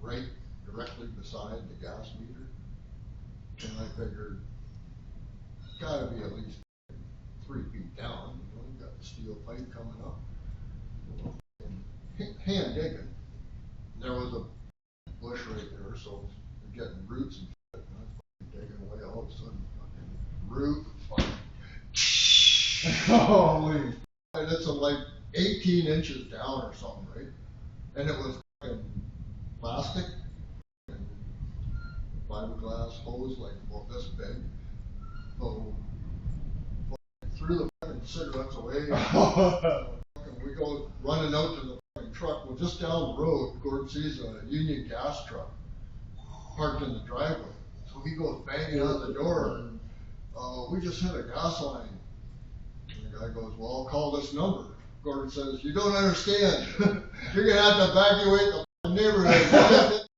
right directly beside the gas meter. And I figured, gotta be at least 3 feet down, you know, you got the steel pipe coming up. And hand digging, there was a bush right there, so you're getting roots and shit, and I'm digging away, all of a sudden, fucking root, holy, and it's like 18 inches down or something, right? And it was fucking plastic, and fiberglass hose like about this big. So threw the fucking cigarettes away. And we go running out to the fucking truck. Well, just down the road, Gordon sees a Union gas truck parked in the driveway. So he goes banging on the door. And, we just hit a gas line. And the guy goes, well, I'll call this number. Gordon says, you don't understand. You're going to have to evacuate the